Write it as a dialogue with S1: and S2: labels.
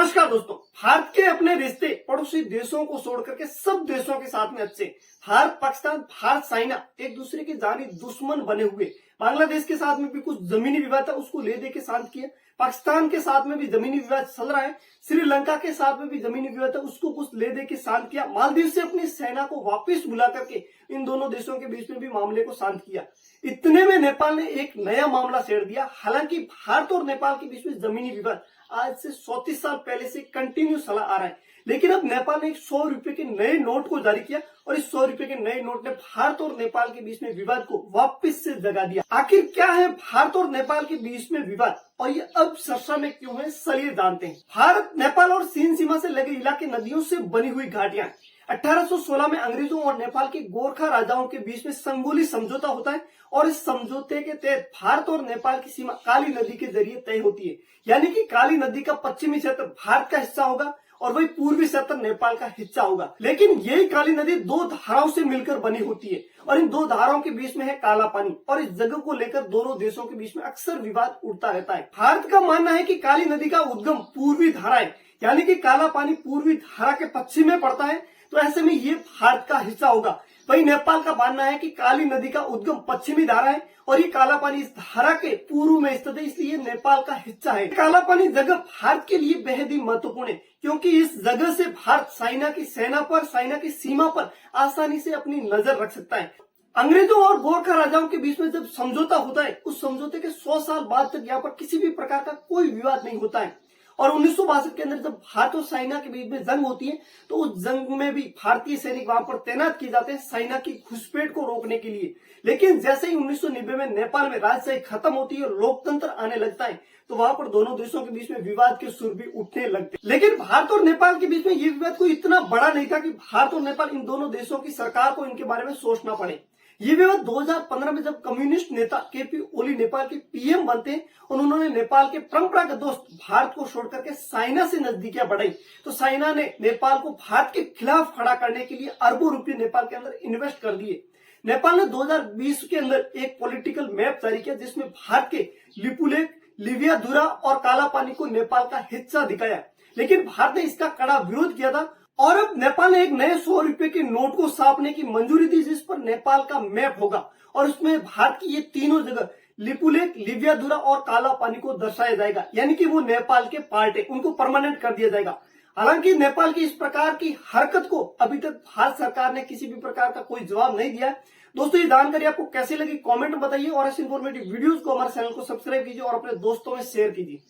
S1: नमस्कार दोस्तों। भारत के अपने रिश्ते पड़ोसी देशों को छोड़ करके सब देशों के साथ में अच्छे। भारत पाकिस्तान, भारत चाइना एक दूसरे के जानी दुश्मन बने हुए। बांग्लादेश के साथ में भी कुछ जमीनी विवाद था, उसको ले दे के शांत किया। पाकिस्तान के साथ में भी जमीनी विवाद चल रहा है। श्रीलंका के साथ में भी जमीनी विवाद था, उसको कुछ ले दे के शांत किया। मालदीव से अपनी सेना को वापस बुला करके इन दोनों देशों के बीच में भी मामले को शांत किया। इतने में नेपाल ने एक नया मामला छेड़ दिया। हालांकि भारत और नेपाल के बीच में जमीनी विवाद आज से 34 साल पहले से कंटिन्यू चला आ रहा है, लेकिन अब नेपाल ने एक 100 रुपए के नए नोट को जारी किया और इस 100 रुपए के नए नोट ने भारत और नेपाल के बीच में विवाद को वापस से जगा दिया। आखिर क्या है भारत और नेपाल के बीच में विवाद और ये अब चर्चा में क्यों है, चलिए जानते हैं। भारत, नेपाल और चीन सीमा से लगे इलाके नदियों से बनी हुई घाटियां। 1816 में अंग्रेजों और नेपाल के गोरखा राजाओं के बीच में संगोली समझौता होता है और इस समझौते के तहत भारत और नेपाल की सीमा काली नदी के जरिए तय होती है। यानी कि काली नदी का पश्चिमी क्षेत्र भारत का हिस्सा होगा और वही पूर्वी क्षेत्र नेपाल का हिस्सा होगा। लेकिन यही काली नदी दो धाराओं से मिलकर बनी होती है और इन दो धाराओं के बीच में है काला पानी और इस जगह को लेकर दोनों देशों के बीच में अक्सर विवाद उठता रहता है। भारत का मानना है कि काली नदी का उद्गम पूर्वी धारा है, यानी कि काला पानी पूर्वी धारा के पश्चिम में पड़ता है, तो ऐसे में ये भारत का हिस्सा होगा। वही नेपाल का मानना है कि काली नदी का उद्गम पश्चिमी धारा है और ये काला पानी इस धारा के पूर्व में स्थित है, इसलिए नेपाल का हिस्सा है। काला पानी जगह भारत के लिए बेहद ही महत्वपूर्ण है, क्योंकि इस जगह से भारत चाइना की सेना पर, चाइना की सीमा पर आसानी से अपनी नजर रख सकता है। अंग्रेजों और गोरखा राजाओं के बीच में जब समझौता होता है, उस समझौते के 100 साल बाद तक यहाँ पर किसी भी प्रकार का कोई विवाद नहीं होता है और 1962 के अंदर जब भारत और चाइना के बीच में जंग होती है, तो उस जंग में भी भारतीय सैनिक वहां पर तैनात किए जाते हैं चाइना की घुसपैठ को रोकने के लिए। लेकिन जैसे ही 1990 में नेपाल में राजशाही खत्म होती है और लोकतंत्र आने लगता है, तो वहां पर दोनों देशों के बीच में विवाद के सुर भी उठने लगते। लेकिन भारत और नेपाल के बीच में ये विवाद कोई इतना बड़ा नहीं था कि भारत और नेपाल इन दोनों देशों की सरकार को इनके बारे में सोचना पड़े। ये विवाद 2015 में जब कम्युनिस्ट नेता केपी ओली नेपाल के पीएम बनते हैं, उन्होंने नेपाल के परंपरागत दोस्त भारत को छोड़ करके चाइना से नजदीकियां बढ़ाई, तो चाइना ने नेपाल को भारत के खिलाफ खड़ा करने के लिए अरबों रुपए नेपाल के अंदर इन्वेस्ट कर दिए। नेपाल ने 2020 के अंदर एक पॉलिटिकल मैप जारी किया, जिसमें भारत के लिपुलेख, लिवियाधुरा और काला पानी को नेपाल का हिस्सा दिखाया, लेकिन भारत ने इसका कड़ा विरोध किया था और अब नेपाल ने एक नए 100 रुपए के नोट को छापने की मंजूरी दी, जिस पर नेपाल का मैप होगा और उसमें भारत की ये तीनों जगह लिपुलेख, लिवियाधुरा और काला पानी को दर्शाया जाएगा, यानी कि वो नेपाल के पार्ट है, उनको परमानेंट कर दिया जाएगा। हालांकि नेपाल की इस प्रकार की हरकत को अभी तक भारत सरकार ने किसी भी प्रकार का कोई जवाब नहीं दिया। दोस्तों, ये जानकारी आपको कैसी लगी कमेंट में बताइए और ऐसे इंफॉर्मेटिव वीडियोस को हमारे चैनल को सब्सक्राइब कीजिए और अपने दोस्तों में शेयर कीजिए।